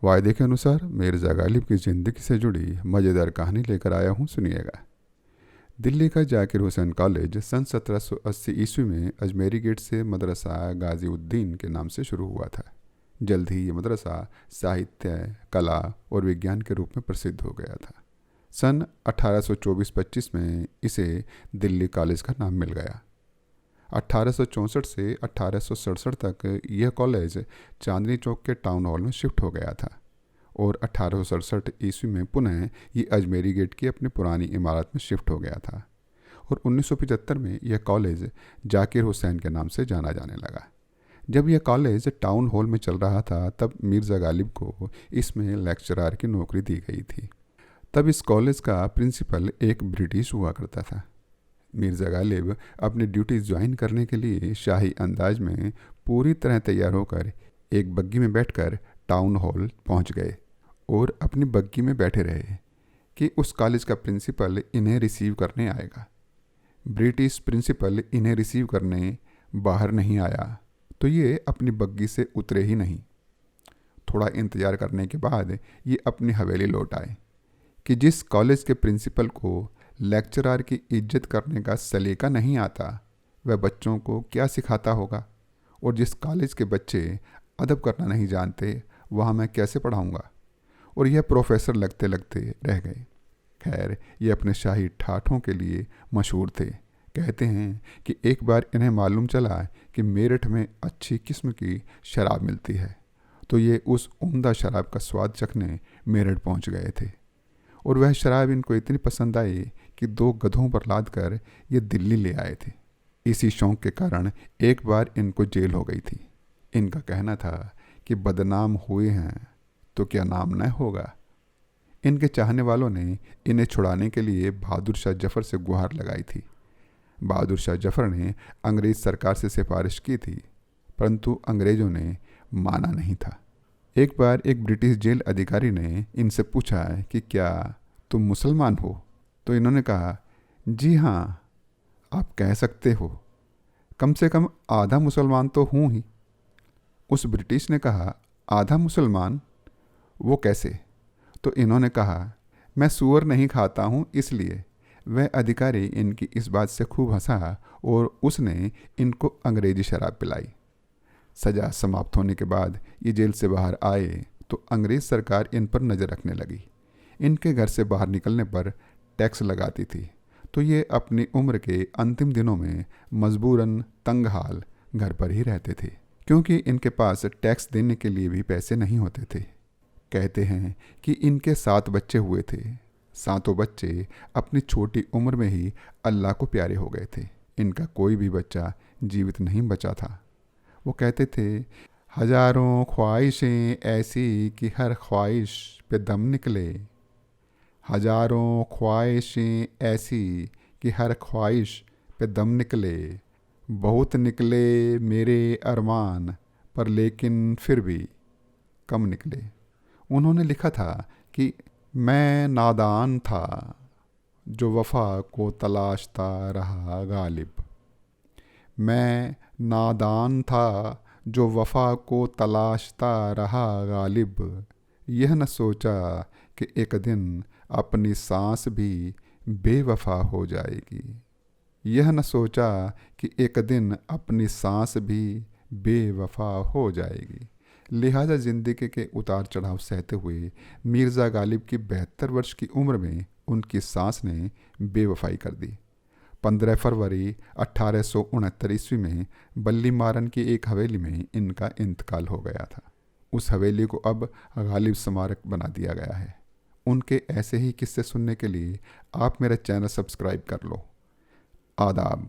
वायदे के अनुसार मिर्ज़ा गालिब की ज़िंदगी से जुड़ी मज़ेदार कहानी लेकर आया हूँ, सुनिएगा। दिल्ली का जाकिर हुसैन कॉलेज सन 1780 ईस्वी में अजमेरी गेट से मदरसा गाज़ीउद्दीन के नाम से शुरू हुआ था। जल्द ही ये मदरसा साहित्य, कला और विज्ञान के रूप में प्रसिद्ध हो गया था। सन 1824-25 में इसे दिल्ली कॉलेज का नाम मिल गया। 1864 से 1867 तक यह कॉलेज चांदनी चौक के टाउन हॉल में शिफ्ट हो गया था और 1867 ईस्वी में पुनः ये अजमेरी गेट की अपनी पुरानी इमारत में शिफ्ट हो गया था और 1975 में यह कॉलेज जाकिर हुसैन के नाम से जाना जाने लगा। जब यह कॉलेज टाउन हॉल में चल रहा था तब मिर्ज़ा गालिब को इसमें लेक्चरर की नौकरी दी गई थी। तब इस कॉलेज का प्रिंसिपल एक ब्रिटिश हुआ करता था। मिर्ज़ा गालिब अपनी ड्यूटी ज्वाइन करने के लिए शाही अंदाज में पूरी तरह तैयार होकर एक बग्गी में बैठकर टाउन हॉल पहुंच गए और अपनी बग्गी में बैठे रहे कि उस कॉलेज का प्रिंसिपल इन्हें रिसीव करने आएगा। ब्रिटिश प्रिंसिपल इन्हें रिसीव करने बाहर नहीं आया तो ये अपनी बग्गी से उतरे ही नहीं। थोड़ा इंतज़ार करने के बाद ये अपनी हवेली लौट आए कि जिस कॉलेज के प्रिंसिपल को लेक्चरर की इज्जत करने का सलीका नहीं आता वह बच्चों को क्या सिखाता होगा, और जिस कॉलेज के बच्चे अदब करना नहीं जानते वहाँ मैं कैसे पढ़ाऊँगा। और यह प्रोफेसर लगते लगते रह गए। खैर, ये अपने शाही ठाठों के लिए मशहूर थे। कहते हैं कि एक बार इन्हें मालूम चला कि मेरठ में अच्छी किस्म की शराब मिलती है तो ये उस उम्दा शराब का स्वाद चखने मेरठ पहुंच गए थे और वह शराब इनको इतनी पसंद आई कि 2 गधों पर लाद कर ये दिल्ली ले आए थे। इसी शौक के कारण एक बार इनको जेल हो गई थी। इनका कहना था कि बदनाम हुए हैं तो क्या नाम न होगा। इनके चाहने वालों ने इन्हें छुड़ाने के लिए बहादुर शाह जफ़र से गुहार लगाई थी। बहादुर शाह जफ़र ने अंग्रेज़ सरकार से सिफारिश की थी परंतु अंग्रेज़ों ने माना नहीं था। एक बार एक ब्रिटिश जेल अधिकारी ने इनसे पूछा कि क्या तुम मुसलमान हो, तो इन्होंने कहा जी हाँ, आप कह सकते हो, कम से कम आधा मुसलमान तो हूँ ही। उस ब्रिटिश ने कहा आधा मुसलमान, वो कैसे? तो इन्होंने कहा मैं सूअर नहीं खाता हूँ इसलिए। वह अधिकारी इनकी इस बात से खूब हंसा और उसने इनको अंग्रेजी शराब पिलाई। सज़ा समाप्त होने के बाद ये जेल से बाहर आए तो अंग्रेज़ सरकार इन पर नज़र रखने लगी। इनके घर से बाहर निकलने पर टैक्स लगाती थी तो ये अपनी उम्र के अंतिम दिनों में मजबूरन तंगहाल घर पर ही रहते थे क्योंकि इनके पास टैक्स देने के लिए भी पैसे नहीं होते थे। कहते हैं कि इनके 7 बच्चे हुए थे। 7 बच्चे अपनी छोटी उम्र में ही अल्लाह को प्यारे हो गए थे। इनका कोई भी बच्चा जीवित नहीं बचा था। वो कहते थे हजारों ख्वाहिशें ऐसी कि हर ख्वाहिश पे दम निकले, हजारों ख्वाहिशें ऐसी कि हर ख्वाहिश पे दम निकले, बहुत निकले मेरे अरमान पर लेकिन फिर भी कम निकले। उन्होंने लिखा था कि मैं नादान था जो वफ़ा को तलाशता रहा गालिब, मैं नादान था जो वफ़ा को तलाशता रहा गालिब, यह न सोचा कि एक दिन अपनी सांस भी बेवफा हो जाएगी, यह न सोचा कि एक दिन अपनी सांस भी बेवफा हो जाएगी। लिहाजा ज़िंदगी के उतार चढ़ाव सहते हुए मिर्ज़ा गालिब की 72 वर्ष की उम्र में उनकी सांस ने बेवफाई कर दी। 15 फरवरी 1869 ईस्वी में बल्ली मारन की एक हवेली में इनका इंतकाल हो गया था। उस हवेली को अब गालिब स्मारक बना दिया गया है। उनके ऐसे ही किस्से सुनने के लिए आप मेरा चैनल सब्सक्राइब कर लो। आदाब।